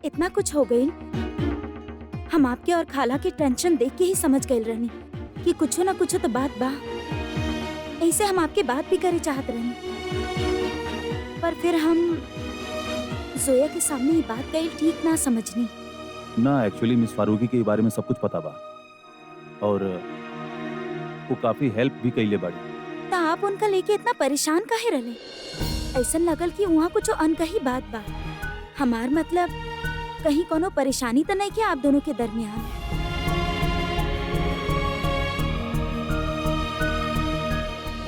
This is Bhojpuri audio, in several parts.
इतना कुछ हो गई। हम आपके और खाला की टेंशन देख के ही समझ गए रहनी कि कुछ ना कुछ तो बात बा। ऐसे हम आपकी बात भी करे चाहत रहनी, पर फिर हम जोया के सामने ये बात कही ठीक ना समझनी। ना एक्चुअली मिस फारूकी के बारे में सब कुछ पता बा और वो काफी हेल्प भी कइले बाड़ी। ता आप उनका लेके इतना परेशान काहे रहले? ऐसा लगल कि वहाँ कुछ अनकही बात बा। हमार मतलब कहीं कोनो परेशानी तो नहीं क्या आप दोनों के दरमियान?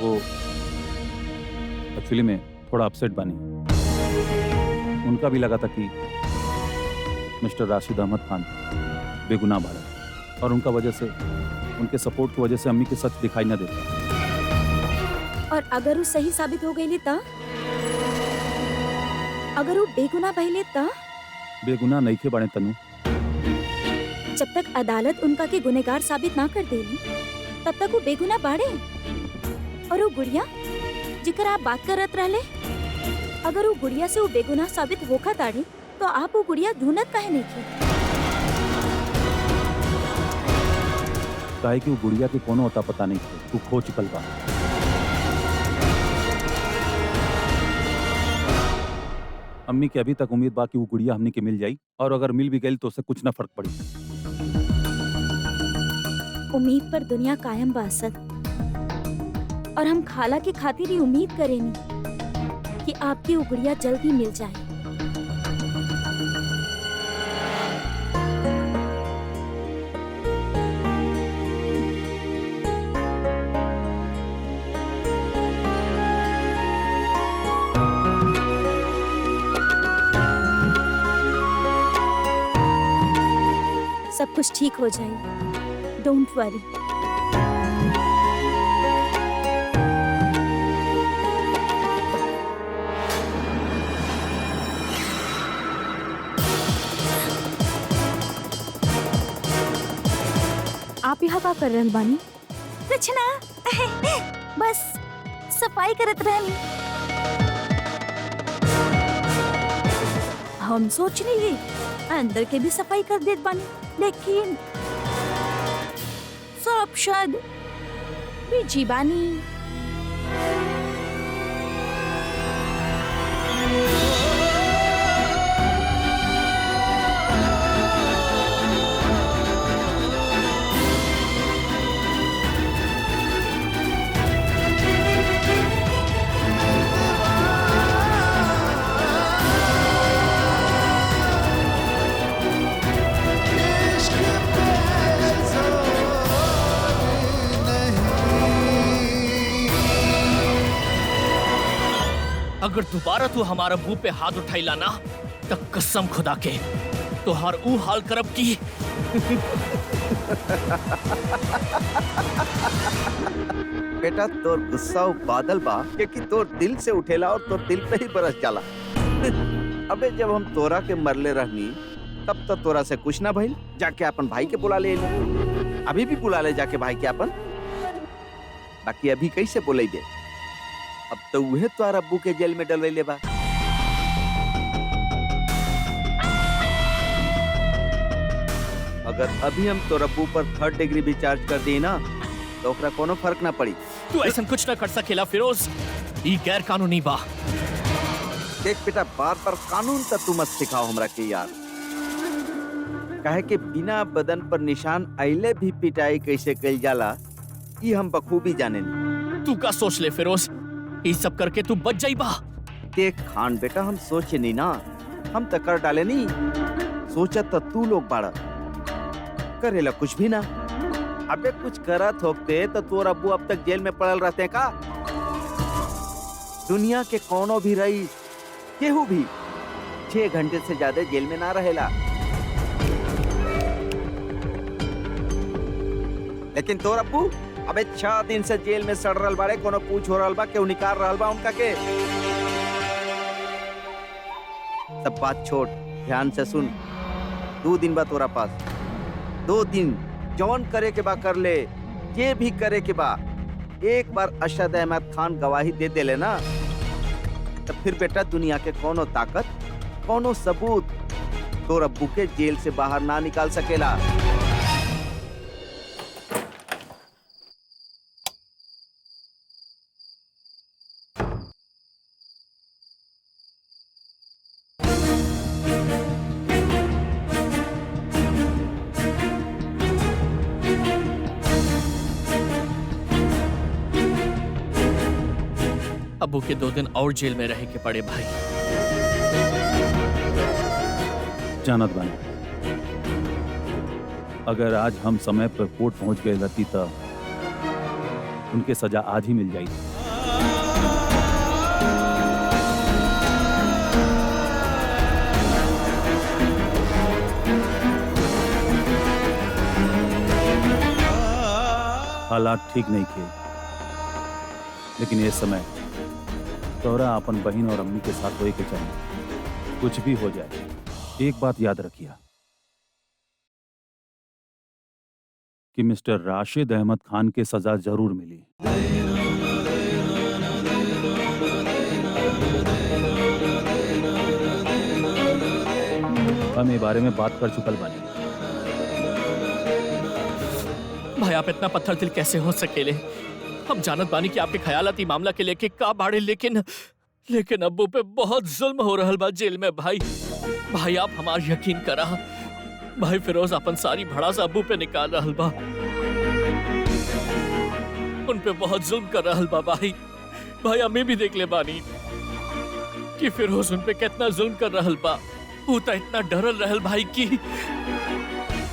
वो एक्चुअली में थोड़ा अपसेट बनी। उनका भी लगा था कि मिस्टर राशिद अहमद खान बेगुनाह बाड़ा और उनका वजह से, उनके सपोर्ट की वजह से अम्मी के सच दिखाई ना देता। और अगर वो सही साबित हो गई ता? अगर वो बेगुनाह भइले ता? बेगुनाह नहीं के बाड़े तनु। जब तक अदालत उनका के गुनहगार साबित ना कर देली तब तक वो बेगुनाह बाड़े। और वो गुड़िया जिकर आप बात करत रहले, अगर वो गुड़िया से वो बेगुनाह साबित होखत आड़ी तो आप वो गुड़िया ढूंढत काहे नहीं की? काहे कि वो गुड़िया के कोनो अता पता नहीं थे, वो खो चुकल बा। अम्मी के अभी तक उम्मीद बा कि वो गुड़िया हमनी के मिल जाई और अगर मिल भी गई तो उससे कुछ ना फर्क पड़ी। उम्मीद पर दुनिया कायम बा असद। और हम खाला की खातिर ही उम्मीद करेनी कि आपकी वो गुड़िया जल्द ही मिल जाए। सब कुछ ठीक हो जाए, डोंट वरी। आप यहाँ का कर रहल बानी? कुछ ना, बस सफाई करत रहनी। हम सोच रही अंदर के भी सफाई कर देत बानी, लेकिन सब शायद बिजी बानी। अगर दोबारा तू हमारा मुंह पे हाथ उठाइला ना तो कसम खुदा के तोहार ऊ हाल करब की। बेटा तोर गुस्सा बादल बा कि तोर दिल से उठेला और तोर दिल पे ही बरस जाला। अबे जब हम तोरा के मरले रहनी तब तो तोरा से कुछ ना भइल, जाके अपन भाई के बुला ले। अभी भी बुला ले जाके भाई के अपन। बाकी अभी कैसे बोले दे? अब तो वह तोर अब्बू के जेल में डलवैले बा। अगर अभी हम तोर अब्बू पर 3rd डिग्री भी चार्ज कर दी ना तो ओकरा कोनो फर्क ना पड़ी। तू ऐसा कुछ ना कर सकेला फिरोज, ई गैर कानूनी बा। देख बेटा, बार बार कानून तक तू मत सिखाओ हमरा के यार। काहे कि बिना बदन पर निशान आइले भी पिटाई कैसे कइल जाला ई हम बखूबी जाने। तू का सोच ले फिरोज, ये सब करके तू बच जाई बा। देख खान बेटा, हम सोचे नहीं ना, हम तो कर डाले नहीं। सोचा तो तू लोग बाड़ा करेला कुछ भी ना। अबे कुछ करत होते तो तोर अब्बू अब तक जेल में पड़ल रहते का? दुनिया के कोनो भी रईस केहू भी 6 घंटे से ज्यादा जेल में ना रहेला। लेकिन तोर अब्बू अबे 6 दिन से जेल में सड़ रहल बाड़े। कोनो पूछ हो रहल बा, केहू निकाल रहल बा उनका के? सब बात छोड़, ध्यान से सुन। 2 दिन बा तोरा पास, 2 दिन जौन करे के बा कर ले, ये भी करे के बा। एक बार अरशद अहमद खान गवाही दे देले ना तो फिर बेटा दुनिया के कोनो ताकत, कोनो सबूत तोर अब्बू के जेल से बाहर ना निकाल सकेला। अब्बू के 2 दिन और जेल में रह के पड़े भाई। जानत बानी, अगर आज हम समय पर कोर्ट पहुंच गए रहती तो उनके सजा आज ही मिल जाई। हालात ठीक नहीं थे, लेकिन ये समय तोरा अपन बहन और अम्मी के साथ होए के चाहिए। कुछ भी हो जाए, एक बात याद रखिया कि मिस्टर राशिद अहमद खान के सजा जरूर मिली। हम ये बारे में बात कर चुकल बानी। भाई आप इतना पत्थर दिल कैसे हो सकेले? हम जानत बानी कि आपके ख्यालाती मामला के लेके का बाड़े, लेकिन अब्बू पे बहुत जुल्म हो रहल बा जेल में भाई। भाई आप हमार यकीन करा, भाई फिरोज अपन सारी भड़ास अब्बू पे निकाल रहल बा। उन पे बहुत जुल्म कर रहल बा भाई। भाई अम्मी भी देख ले बानी कि फिरोज उन पे कितना जुल्म कर रहल बा। वो तो इतना डरल रहल भाई कि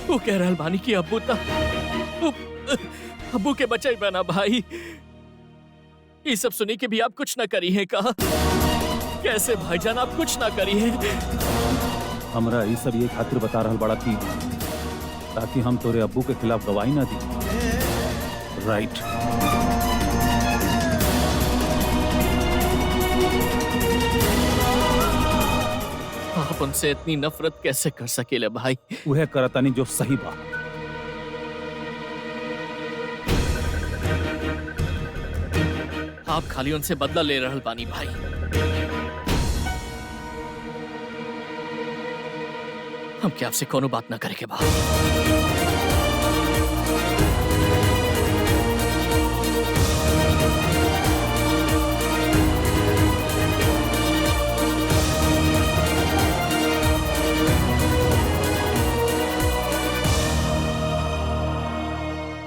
वो कह रहल बानी कि अब्बू के बचे बना भाई। ये सब सुनी के भी आप कुछ ना करी है का? कैसे भाईजान आप कुछ ना करी है? हमरा ये सब ये खातिर बता रहल बड़ा थी ताकि हम तोरे अब्बू के खिलाफ गवाही ना दी। राइट। आप उनसे इतनी नफरत कैसे कर सकेले भाई? वह करतानी जो सही बा। आप खाली उनसे बदला ले रहल बानी भाई। हम क्या आपसे कोनो बात ना करे के बा।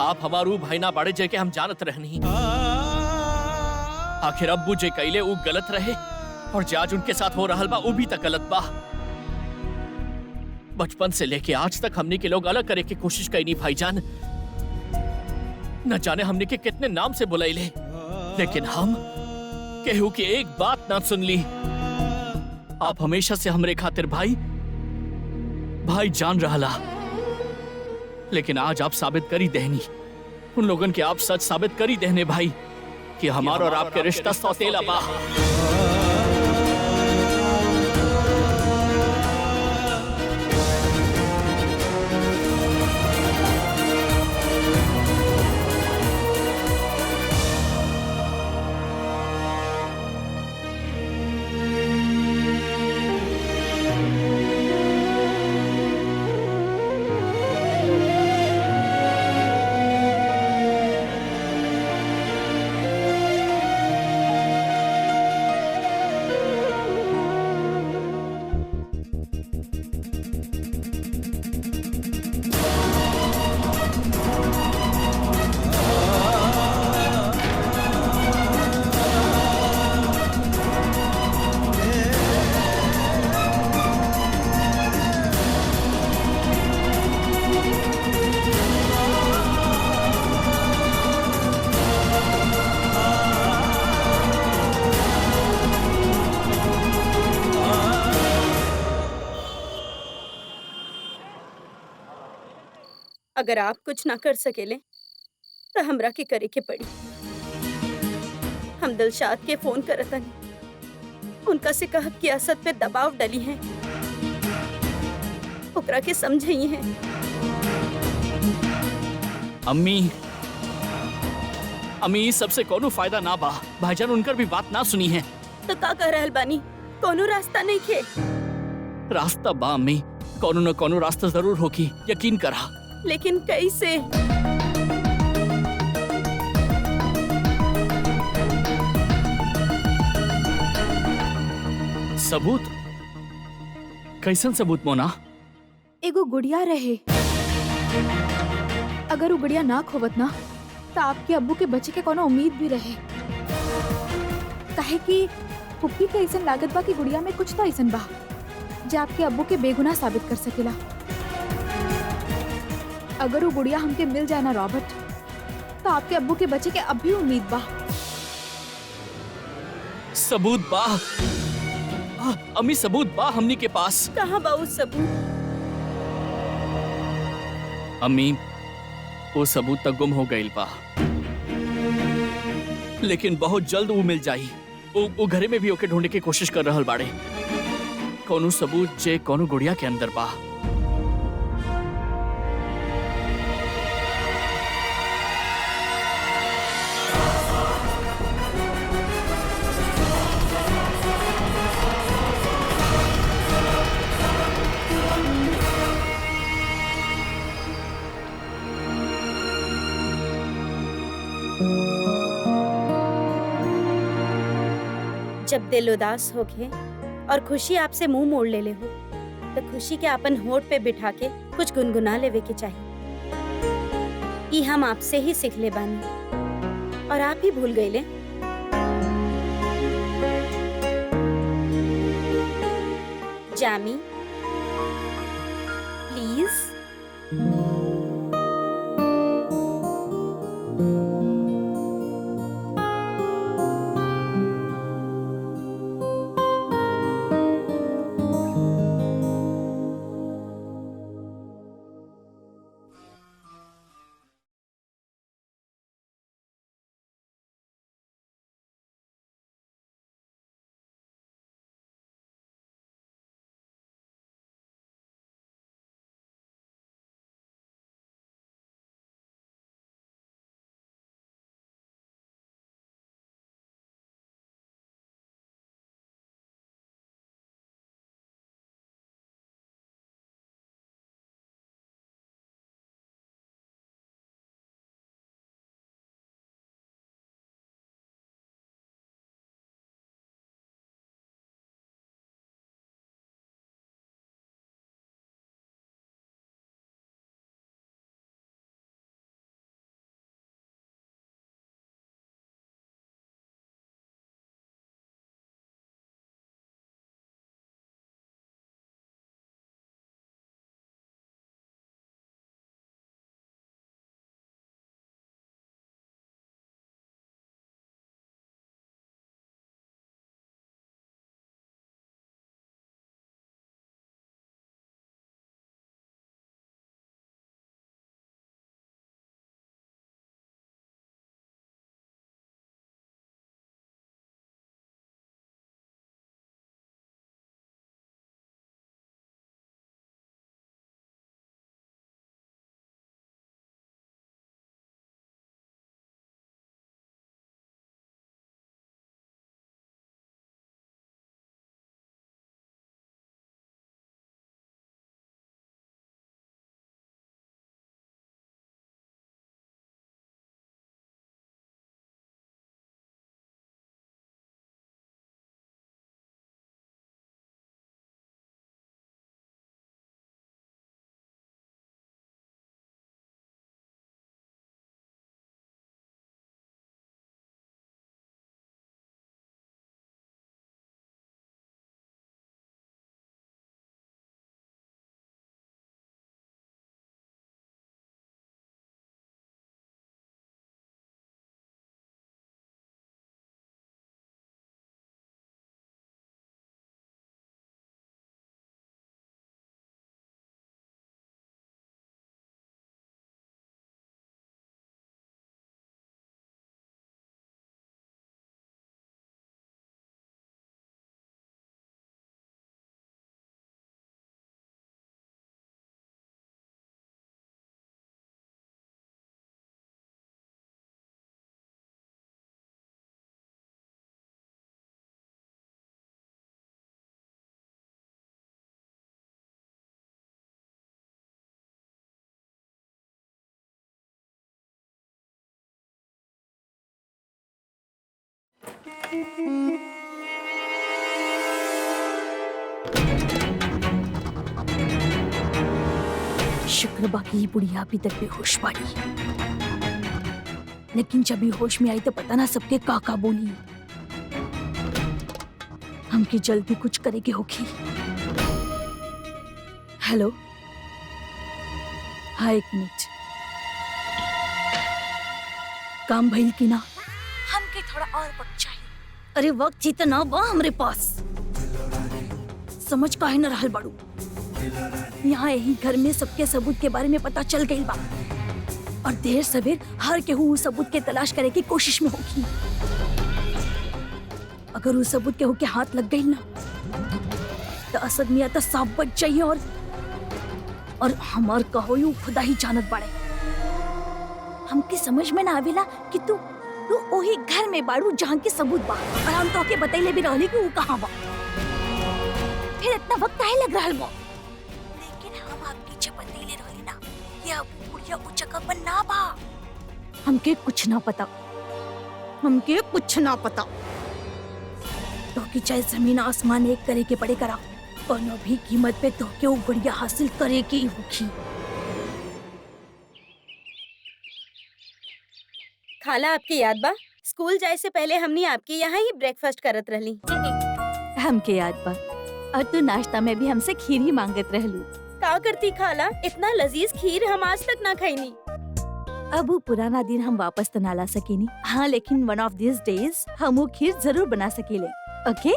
आप हमारू भाई ना बाड़े जे के हम जानत रहनी। आखिर अब्बू जे कैले ऊ गलत रहे और जे आज उनके साथ हो रहल बा ऊ भी तक गलत बा। बचपन से लेके आज तक हमने के लोग अलग करे की कोशिश कई भाईजान। न जाने हमने के कितने नाम से बुलाइले, लेकिन हम केहू की एक बात ना सुन ली। आप हमेशा से हमरे खातिर भाई भाई जान रहला, लेकिन आज आप साबित करी देहनी, उन लोगन के आप सच साबित करी देहने भाई कि हमारा और आपके रिश्ता सौतेला बा। अगर आप कुछ ना कर सकेले तो हमरा के करे के पड़ी। हम दिलशाद के फोन करतन, उनका से कह कि असद पे दबाव डली है, ओकरा के समझई है। अम्मी अम्मी सबसे कोनो फायदा ना बा। भाईजान उनकर भी बात ना सुनी है तो का कह रहल बानी? कोनो रास्ता नहीं खे? रास्ता बा अम्मी, कौनो न कौनो रास्ता जरूर होगी, यकीन करा। लेकिन कैसे? सबूत? कैसन सबूत मोना? एगो गुड़िया रहे। अगर वो गुड़िया ना खोवत ना तो आपके अब्बू के बच्चे के कोनो उम्मीद भी रहे। काहे कि पुप्पी के ऐसन लागत बा कि गुड़िया में कुछ तो ऐसन बा जो आपके अब्बू के बेगुनाह साबित कर सकेला। अगर वो गुड़िया हमके मिल जाए ना रॉबर्ट, तो आपके अब्बू के बच्चे के अब भी उम्मीद बा। सबूत बा? अम्मी सबूत बा हमनी के पास। कहाँ बा वो सबूत? अम्मी वो सबूत तक गुम हो गईल बा, लेकिन बहुत जल्द वो मिल जाई। वो घरे में भी ओके ढूंढने की कोशिश कर रहल बाड़े। कौनो सबूत जे कौनो गुड़िया के अंदर बा। जब दिल उदास होके और खुशी आपसे मुंह मोड़ ले हो तो खुशी के अपन होठ पे बिठा के कुछ गुनगुना लेवे के चाहिए। ई हम आपसे ही सीख ले बानी और आप ही भूल गए ले। जामी प्लीज। शुक्र बाकी ये बुढ़िया अभी तक बेहोश पड़ी, लेकिन जब ये होश में आई तो पता ना सबके काका बोली। हमके जल्दी कुछ करेगी होगी। हेलो, हाँ 1 मिनट, काम भइल की ना? हमके थोड़ा और वक्त चाहिए। अरे वक्त जितना बा हमरे पास, समझ काहे न रहल बाड़ू। यहाँ यही घर में सबके सबूत के बारे में पता चल गई बा, और देर सवेर हर केहू उस सबूत के तलाश करे की कोशिश में होगी। अगर उस सबूत केहू के हाथ लग गई ना तो असद मियां तो सांप बच जाइए, और हमार कहो यू खुदा ही जानत बाड़े। हमके समझ में ना आवेला कि तू वही घर में बाड़ू जहाँ के सबूत बा, और हम तो के बतैले भी रहली कि वो कहाँ बा। फिर इतना वक्त काहे लग रहल बा? लेकिन हम आपकी जब बतैले रहली ना कि अब बुढ़िया उस जगह पर ना बा। हमके कुछ ना पता, हमके कुछ ना पता। तो कि चाहे जमीन आसमान एक करे के पड़े करा, कोनो भी कीमत पे तो के वो बढ़िया हासिल करे की होगी। खाला आपकी याद बा? स्कूल जाए से पहले हमनी आपके यहाँ ही ब्रेकफास्ट करत रहली। हमके याद बा, और तू नाश्ता में भी हमसे खीर ही मांगत रहलू। का करती खाला, इतना लजीज खीर हम आज तक ना खैनी। अब वो पुराना दिन हम वापस तो ना ला सकेनी, हाँ लेकिन वन ऑफ दिस डेज हम वो खीर जरूर बना सकेले। ओके?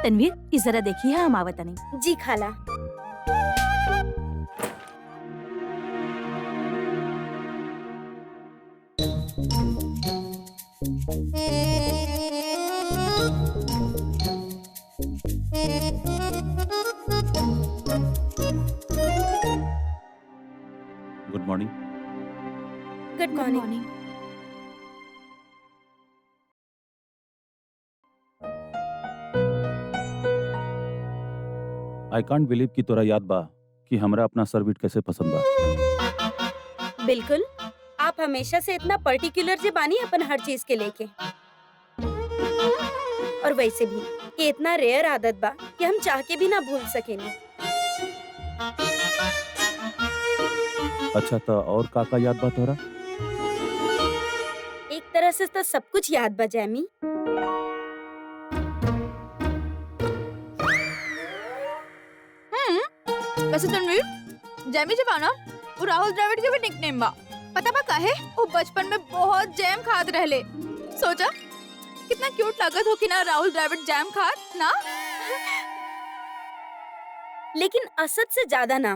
तनवीर, इस जरा देखिए, हम आवत नहीं। जी खाला। Good morning. Good morning. I can't believe कि तोरा याद बा कि हमरा अपना सर्विट कैसे पसंद बा। बिल्कुल, आप हमेशा से इतना पर्टिकुलर जे बानी अपन हर चीज के लेके। और वैसे भी ये इतना रेयर आदत बा कि हम चाह के भी ना भूल सकेनी। अच्छा, तो और का याद बा तोरा? एक तरह से तो सब कुछ याद बा जैमी। वैसे तनवीर, जैमी जब आना वो राहुल द्रविड़ के भी निकनेम बा। पता बा काहे? वो बचपन में बहुत जैम खात रहले। सोचा कितना क्यूट लागत हो कि ना राहुल द्रविड़ जैम खात ना। लेकिन असद से ज्यादा ना।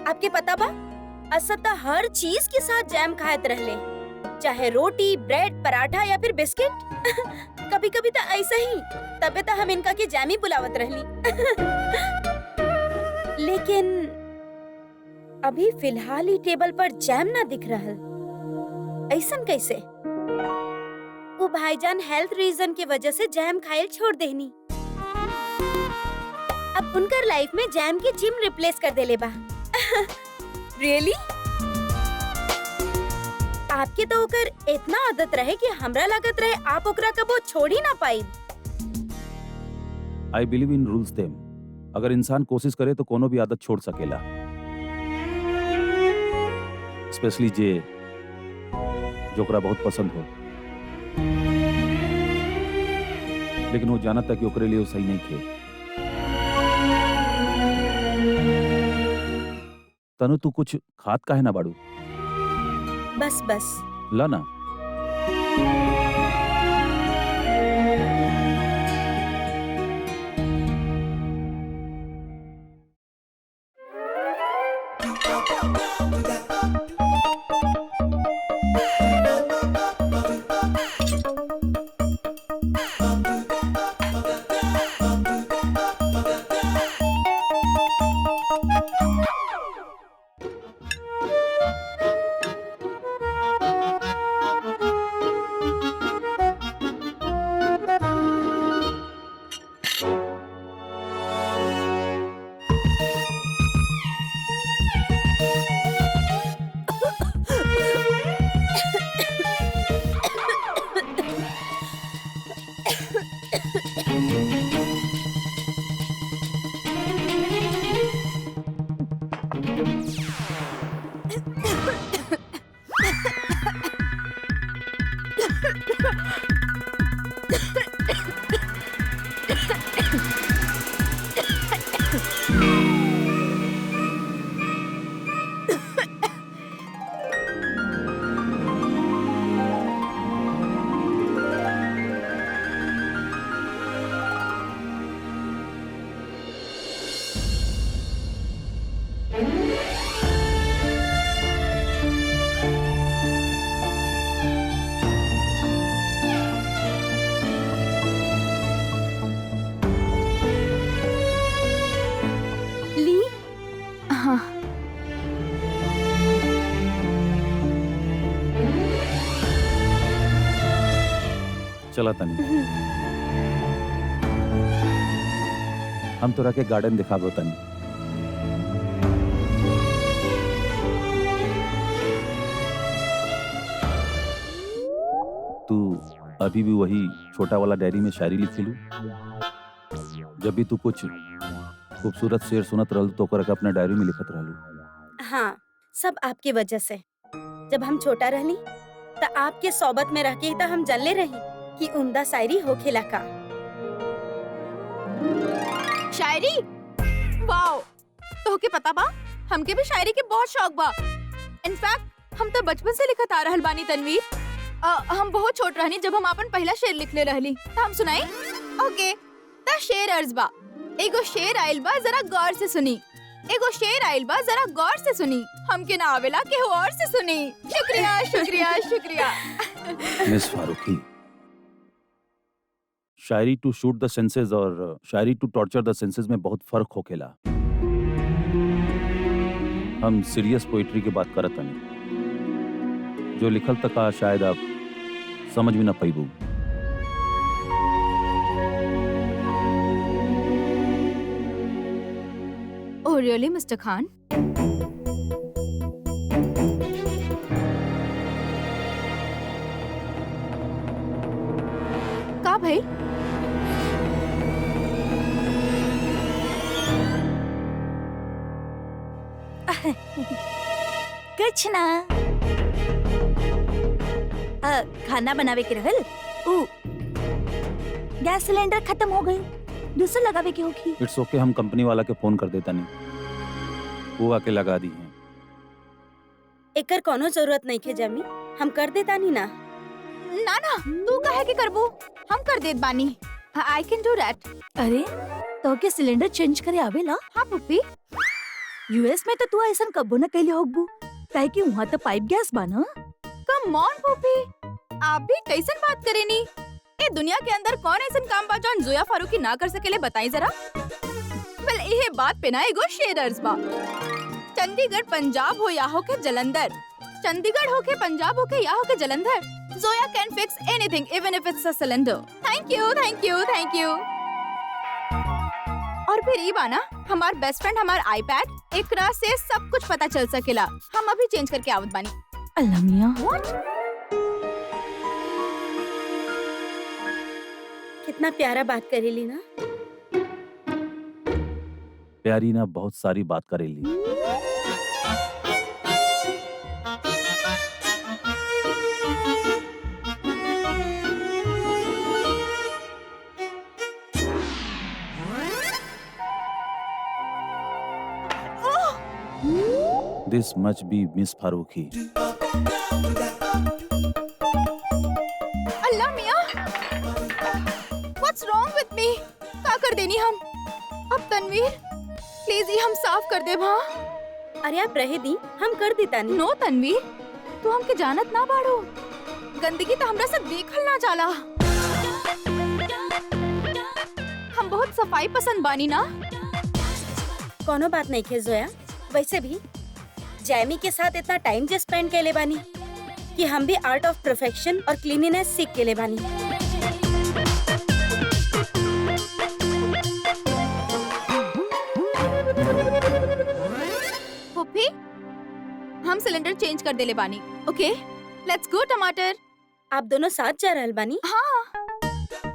आपके पता बा, असद तो हर चीज के साथ जैम खात रहले, चाहे रोटी, ब्रेड, पराठा या फिर बिस्किट। कभी कभी तो ऐसा ही, तबे तो हम इनका के जैमी बुलावत रहली। लेकिन अभी फिलहाल ही टेबल पर जैम ना दिख रहल। ऐसन कैसे? वो भाईजान हेल्थ रीजन की वजह से जैम खाइल छोड़ देनी। अब उनकर लाइफ में जैम के जिम रिप्लेस कर देले बा। रियली? आपके तो ओकर इतना आदत रहे कि हमरा लागत रहे आप ओकरा कबो छोड़ ही ना पाई। आई बिलीव इन रूल्स देम। अगर इंसान कोशिश करे तो कोनो भी आदत छोड़ सकेला, स्पेशली जे जो ओकरा बहुत पसंद हो। लेकिन वो जानता कि ओकरे लिए वो सही नहीं थे। तनु, तू कुछ खात काहे ना बाड़ू? बस बस। ला ना। चला तनी हम तोरा के गार्डन दिखाबो तनी। तू अभी भी वही छोटा वाला डायरी में शायरी लिखेलू? जब भी तू कुछ खूबसूरत शेर सुनत रहलू तो ओकरा के अपने डायरी में लिखत रहलू। हाँ, सब आपकी वजह से। जब हम छोटा रहली त आपके सोबत में रह के त हम जानले रही कि उम्दा शायरी होखेला का। शायरी? वाओ, तोहके पता बा हमके भी शायरी के बहुत शौक बा। इनफैक्ट हम तो बचपन से लिखत आ रहल बानी तन्वीर। हम बहुत छोट रहनी जब हम अपन पहला शेर लिखले रहली। त हम सुनाई? ओके, त शेर अर्ज बा। एगो शेर आइल बा, जरा गौर से सुनी। एगो शेर आइल बा, जरा गौर से सुनी। हमके ना आवेला केहू और से सुनी। शुक्रिया शुक्रिया शुक्रिया। मिस फारूकी, शायरी टू शूट द सेंसेस और शायरी टू टॉर्चर द सेंसेस में बहुत फर्क होखेला। हम सीरियस पोइट्री की बात करत हनी, जो लिखल तक शायद आप समझ भी ना पाइबू। ओह रियली मिस्टर खान? का भाई? कुछ ना। खाना बनावे के रहल, गैस सिलेंडर खत्म हो गई, दूसरा लगावे के होगी। इट्स ओके, हम कंपनी वाला के फोन कर देता नहीं, वो आके लगा दी है। एकर कोनो जरूरत नहीं के जमी, हम कर देता नहीं ना। ना ना, तू काहे के करबू? हम कर देत बानी। I can do that. अरे तो के सिलेंडर चेंज करे आवेला? हाँ पुप्पी। यूएस में तो तू ऐसा कबो न कैले होगबू, काहे कि वहाँ तो पाइप गैस बा ना। कम ऑन पुप्पी, आप भी कैसन बात करेनी? ए दुनिया के अंदर कौन ऐसा काम बा जौन जोया फारूकी ना कर सकेले, बताई जरा। वेल इहे बात पे ना एगो शेर अर्ज बा। चंडीगढ़ पंजाब हो या हो के जलंधर, चंडीगढ़ हो के पंजाब हो के या हो के जलंधर, जोया can fix anything even if it's a cylinder. Thank you thank you thank you. और फिर ई बाना हमार बेस्ट फ्रेंड हमार आईपैड, एकरा से सब कुछ पता चल सकेला। हम अभी चेंज करके आवत बानी। अल्लाह मियां, कितना प्यारा बात करेली ना। प्यारी ना बहुत सारी बात करेली। This must be Miss Farooqui. Allah Miyan, What's wrong with me? क्या कर देनी हम? अब तनवीर, प्लीज ये हम साफ कर दे भा। अरे आप रहे दी, हम कर देता नहीं। नो तनवीर, तू हमके जानत ना बाड़ो। गंदगी तो हमरा से देखल ना जाला। हम बहुत सफाई पसंद बानी ना। कोनो बात नहीं खे जोया। वैसे भी जैमी के साथ इतना टाइम जे स्पेंड केले बानी कि हम भी आर्ट ऑफ परफेक्शन और क्लीनिनेस सीख केले बानी। पुप्पी, हम सिलेंडर चेंज कर देले बानी। ओके, लेट्स गो टमाटर। आप दोनों साथ जा रहल बानी? हाँ,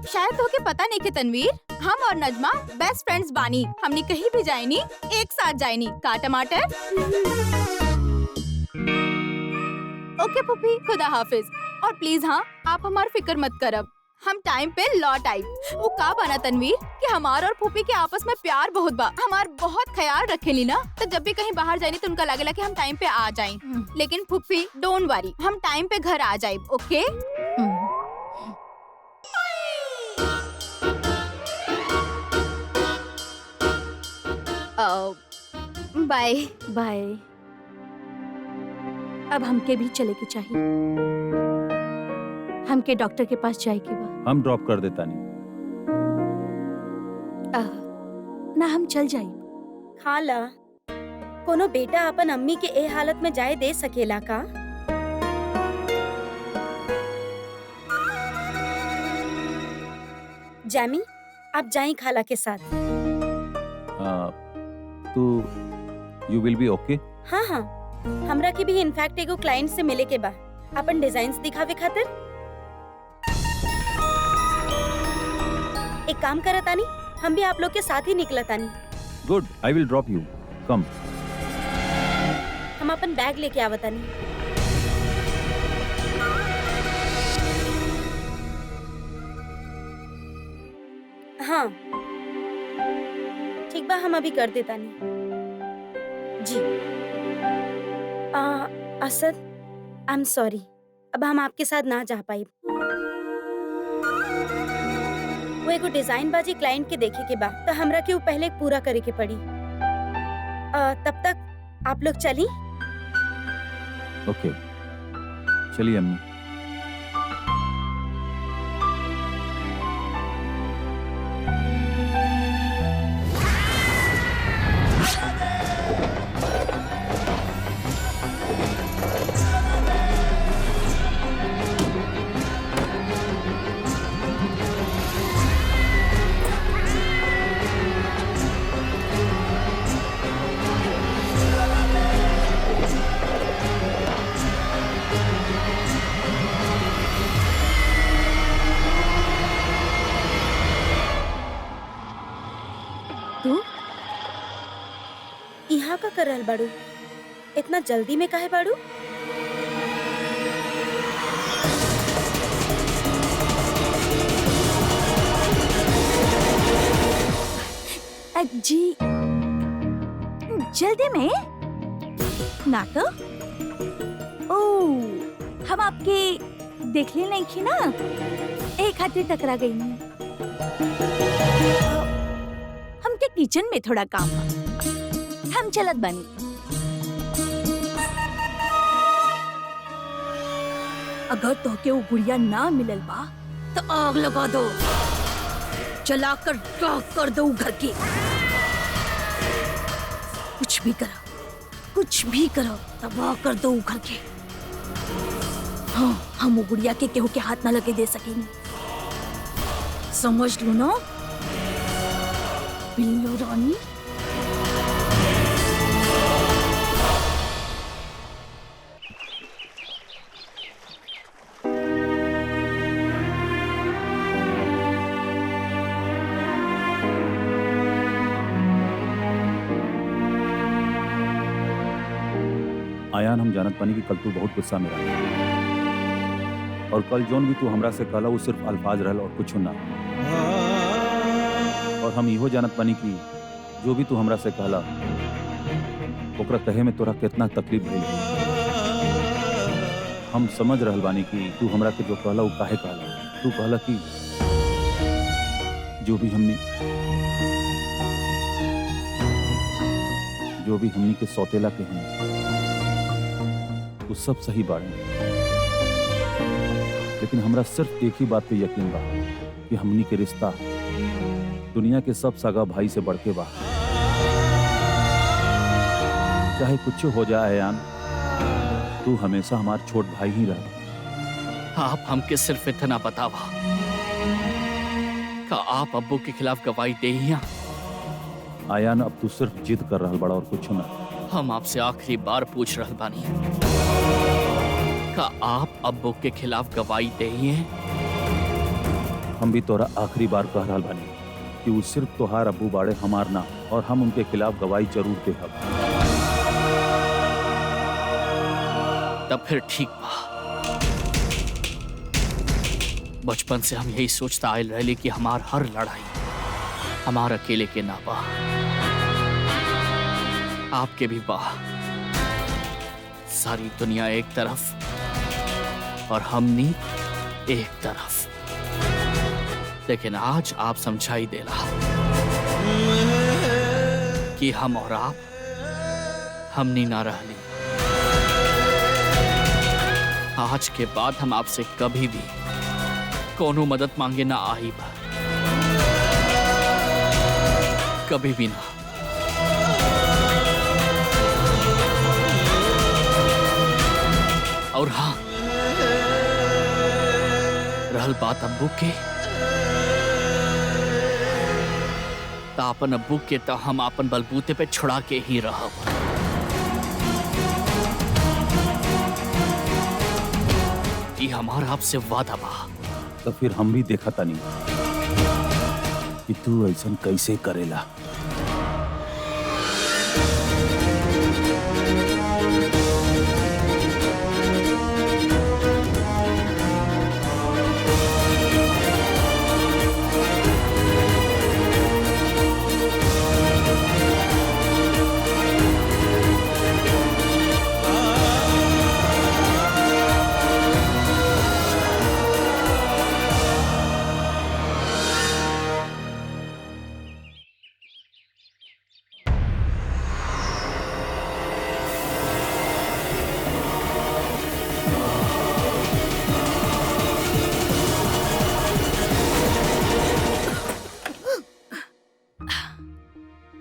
शायद होके पता नहीं के तनवीर, हम और नजमा बेस्ट फ्रेंड्स बानी। हमने कहीं भी जाएनी, एक साथ जाएनी। का टमाटर? ओके पुप्पी, खुदा हाफिज। और प्लीज हाँ, आप हमार फिक्र मत करब, हम टाइम पे लौट आई। वो का बना तनवीर कि हमार और पुप्पी के आपस में प्यार बहुत बा, हमार बहुत ख्याल रखेली ना। तो जब भी कहीं बाहर जानी तो उनका लगेला कि हम टाइम पे आ जाएं। लेकिन पुप्पी डोंट वरी, हम टाइम पे घर आ जाए। ओके? Bye bye. अब हमके भी चले के चाहिए, हमके डॉक्टर के पास जाए के बा। हम ड्रॉप कर देता नहीं। ना हम चल जाए। खाला, कोनो बेटा अपन अम्मी के ए हालत में जाए दे सकेला का? जैमी, आप जाइए खाला के साथ। तो यू विल बी ओके? हाँ हाँ, हमरा के भी इनफैक्ट एगो क्लाइंट से मिले के बा, अपन डिजाइन्स दिखावे खातिर। एक काम करत तानी, हम भी आप लोग के साथ ही निकलत तानी। Good, I will drop you. Come. हम अपन बैग लेके आवत तानी। हाँ ठीक बा, हम अभी कर देता नहीं। जी असद, आई एम सॉरी, अब हम आपके साथ ना जा पाई। वो एगो डिजाइन बाजी क्लाइंट के देखे के बाद तो हमरा के वो पहले पूरा करे के पड़ी। तब तक आप लोग चली। ओके, चलिए अम्मी। तू यहाँ का कर रहल बाड़ू? इतना जल्दी में काहे बाड़ू? जी जल्दी में ना तो ओ हम आपके देख ले नहीं थी ना, एक खातिर टकरा गई नहीं। हमके किचन में थोड़ा काम बा, हम चलत बनी। अगर तोहके वो गुड़िया ना मिलल बा तो आग लगा दो, जला कर राख कर दो घर की। कुछ भी करो, तबाह कर दो घर के। हाँ, हम वो गुड़िया के केहू के हाथ ना लगे दे सकेंगे, समझ लो ना बिल्लू रानी। आयान, हम जानत पानी कि कल तू बहुत गुस्सा में रहा, और कल जोन भी तू हमरा से कहला वो सिर्फ अल्फाज रहल और कुछ ना। और हम इहो जानत पानी कि जो भी तू हमरा से कहला ओकरा कहे में तोरा कितना तकलीफ भइल। हम समझ रहल बानी कि तू हमरा के जो कहला वो काहे कहला। तू कहला कि जो भी हमनी के सौतेला के हैं वो सब सही बाड़े, लेकिन हमरा सिर्फ एक ही बात पे यकीन बा कि हमनी के रिश्ता दुनिया के सब सगा भाई से बढ़ के बा। चाहे कुछ हो जाए आयान, तू हमेशा हमार छोट भाई ही रह। आप हमके सिर्फ इतना बतावा का आप अब्बू के खिलाफ गवाही दे ही हैं? आयान, अब तू सिर्फ जिद कर रहल बड़ा और कुछ ना। हम आपसे आखिरी बार पूछ रहल बानी का आप अब्बू के खिलाफ गवाही दे ही हैं? हम भी तोरा आखिरी बार कह रहल बानी कि वो सिर्फ तोहार अब्बू बाड़े, हमार ना, और हम उनके खिलाफ गवाही जरूर देहब। तब फिर ठीक बा। बचपन से हम यही सोचता आयल रहे कि हमार हर लड़ाई हमार अकेले के ना बा, आपके भी बा। सारी दुनिया एक तरफ और हमनी एक तरफ, लेकिन आज आप समझाई देला कि हम और आप हमनी ना रहली। आज के बाद हम आपसे कभी भी कोनो मदद मांगे ना आई बा, कभी भी ना। और हाँ, रहल बात अब्बू के, ता अपन अब्बू के ता हम अपन बलबूते पे छुड़ा के ही रहब। ये हमारा आपसे वादा बा। तो फिर हम भी देखा था नहीं कि तू ऐसा कैसे करेला।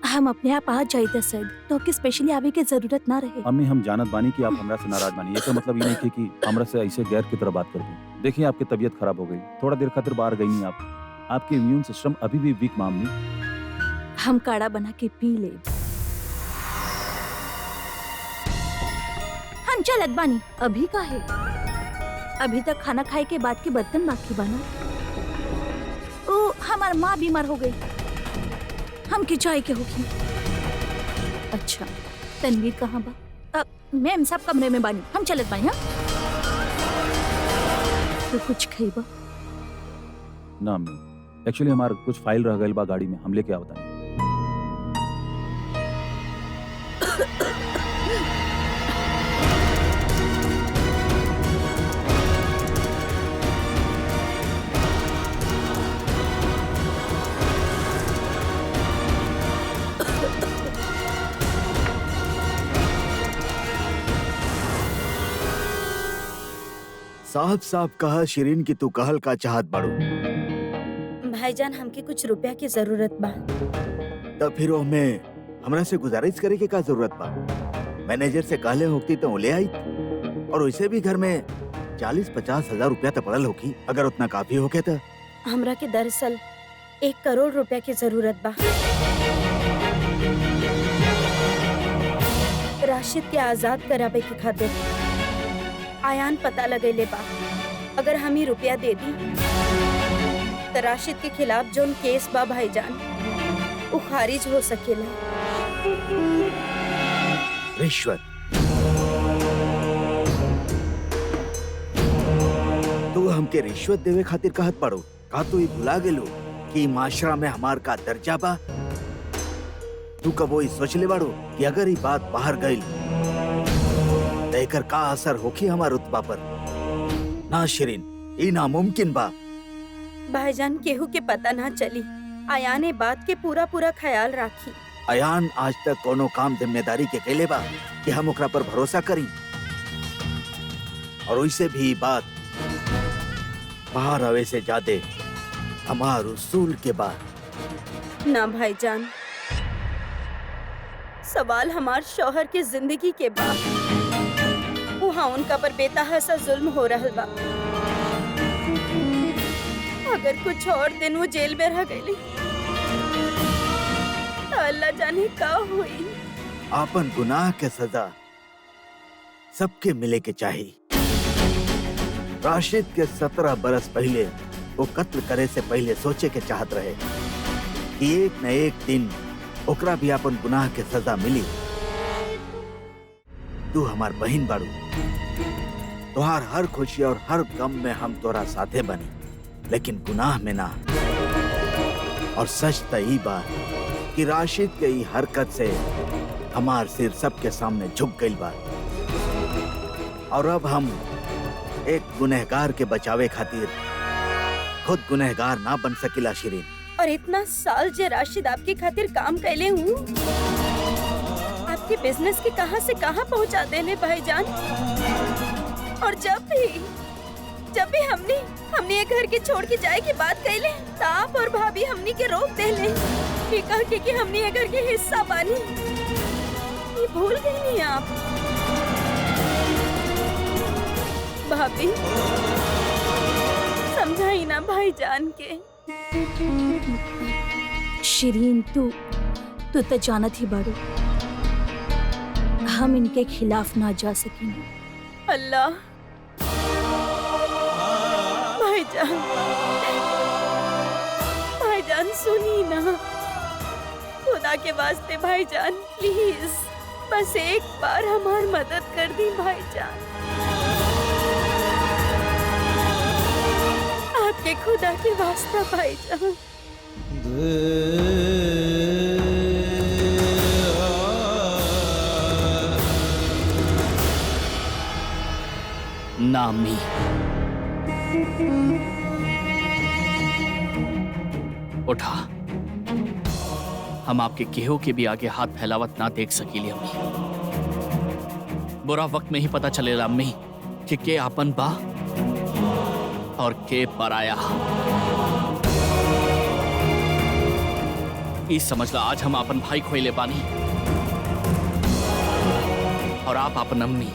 हम अपने आप आ जाइए सर, तो कि स्पेशली आवे के जरूरत ना रहे। अम्मी हम जानत बानी कि आप हमरा से नाराज बानी, ये तो मतलब ये नहीं कि हमरा से ऐसे गैर की तरह बात कर दी। देखिए आपकी तबीयत खराब हो गई, थोड़ा देर खातिर बाहर गई नहीं आप। आपके इम्यून सिस्टम अभी भी वीक मामनी। हम काढ़ा बना के पी ले। हम चलत बानी। अभी का है? अभी तक खाना खाए के बाद के बर्तन बाकी बना। ओ हमार माँ बीमार हो गई, हम की चाय के होगी। अच्छा तनवीर कहाँ बा? मैम सब कमरे में बानी, हम चलत बानी। हाँ तो कुछ खइबा? ना अम्मी, एक्चुअली हमार कुछ फाइल रह गइल बा गाड़ी में, हम लेके आवता। साफ साफ कहा शिरीन कि तू कहल का चाहत बाड़ू। भाईजान हमके कुछ रुपया की जरूरत बा। तब फिर हमें हमरा से गुजारिश करे के का जरूरत बा? मैनेजर से कहले होती तो ले आई, और वैसे भी घर में 40-50 हजार रुपया तो पड़ल होगी, अगर उतना काफी होके तो। हमरा के दरअसल 1 करोड़ रुपया की जरूरत बा। राशिद के आजाद करावे के खातिर आयान पता लगेले बा। अगर हम ही रुपया दे दी तो राशिद के खिलाफ जोन केस बा भाईजान वो खारिज हो सकेला। रिश्वत? तू हमके रिश्वत देवे खातिर कहत पड़ो? का तू भुला गेलो कि माशरा में हमार का दर्जा बा? तू कबो ई सोच ले बाड़ो कि अगर ये बात बाहर गई तो एकर का असर होखी हमार रुतबा पर? ना शिरीन, ई नामुमकिन बा। भाईजान केहू के पता ना चली। आयान ए बात के पूरा पूरा ख्याल राखी। अयान आज तक कोनो काम जिम्मेदारी के कैले बा कि हम ओकरा पर भरोसा करी, और वैसे भी बात बाहर आवे से ज्यादा हमार उसूल के बाद। ना भाईजान, सवाल हमार शौहर के जिंदगी के बा। वहाँ उनका पर बेतहाशा जुल्म हो रहा बा। अगर कुछ और दिन वो जेल में रह गई तो अल्लाह जाने का हुई। आपन गुनाह के सजा सबके मिले के चाहिए। राशिद के 17 बरस पहले वो कत्ल करे से पहले सोचे के चाहत रहे कि एक न एक दिन ओकरा भी अपन गुनाह के सजा मिली। तू हमार बहन बाड़ू, तोहार हर खुशी और हर गम में हम तोरा साथे बनी, लेकिन गुनाह में ना। और सच तो ई बा कि राशिद के ई हरकत से हमार सिर सबके सामने झुक गई बा, और अब हम एक गुनहगार के बचावे खातिर खुद गुनहगार ना बन सकिला शिरीन। और इतना साल जे राशिद आपके खातिर काम कैले हूँ, आपके बिजनेस के कहां से कहां पहुंचा देले भाईजान। और जब भी हमने ये घर के छोड़ के जाए की बात कैले, तो आप और भाभी हमनी के रोक देले। ये कह के कि हमने ये घर के हिस्सा बानी। ये भूल गई नहीं आप? भाभी समझाई ना भाईजान के। शिरीन तू तो जानत ही बाड़ू हम इनके खिलाफ ना जा सकेंगे। अल्लाह भाईजान, भाईजान सुनी ना, खुदा के वास्ते भाईजान प्लीज बस एक बार हमारी मदद कर दी भाईजान, आपके खुदा के वास्ता भाईजान। ना अम्मी, उठा, हम आपके केहू के भी आगे हाथ फैलावत ना देख सकीली अम्मी। बुरा वक्त में ही पता चलेला अम्मी कि के आपन बा और के पराया। ई समझ ला आज हम आपन भाई खोइले बानी और आप आपन अम्मी।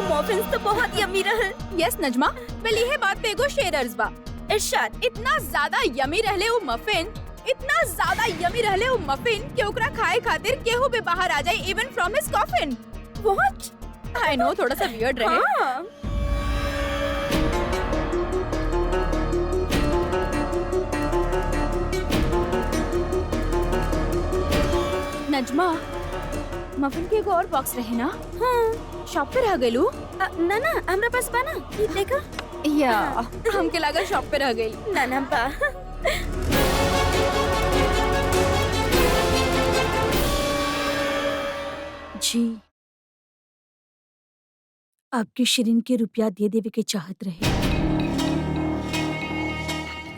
मॉफिन्स तो बहुत यम्मी रहल। यस नजमा, वेल यह बात पे एगो शेर अर्ज बा। इरशाद। इतना ज्यादा यमी रहले वो मफिन, इतना ज्यादा यमी रहले वो मफिन कि ओकरा खाए खातिर केहू भी बाहर आ जाए, even from his coffin. What? I know थोड़ा सा वियर्ड रहे। हाँ। नजमा, मफिन के एगो और बॉक्स रहे ना? हाँ। शॉप पे रह गइलू? ना ना हमरा पास बा ना, ई देखा। या हमके लगा शॉप पे रह गई। ना ना बा। जी आपकी शिरीन के रुपया दे देवे के चाहत रहे।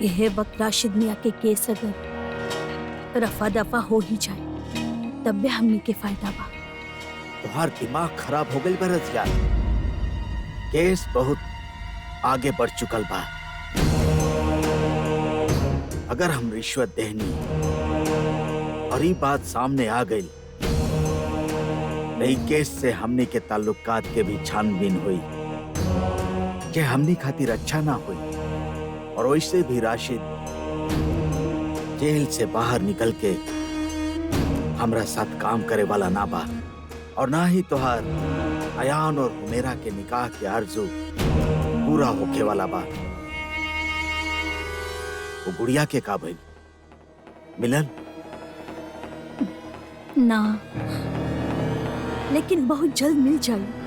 यह वक्त राशिद मियाँ के केस अगर रफा दफा हो ही जाए तब भी हमनी के फायदा बा। तुम्हार दिमाग खराब हो गई बरस यार, केस बहुत आगे बढ़ चुकल बा। अगर हम रिश्वत देहनी और ये बात सामने आ गई, नई केस से हमने के ताल्लुकात के भी छानबीन हुई कि हमने खातिर अच्छा ना हुई। और वैसे भी राशिद जेल से बाहर निकल के हमरा साथ काम करे वाला ना बा, और ना ही तोहार अयान और हुमेरा के निकाह के आरजू पूरा होके वाला बा। वो गुड़िया के का भइल? मिलन? ना, लेकिन बहुत जल्द मिल जाए।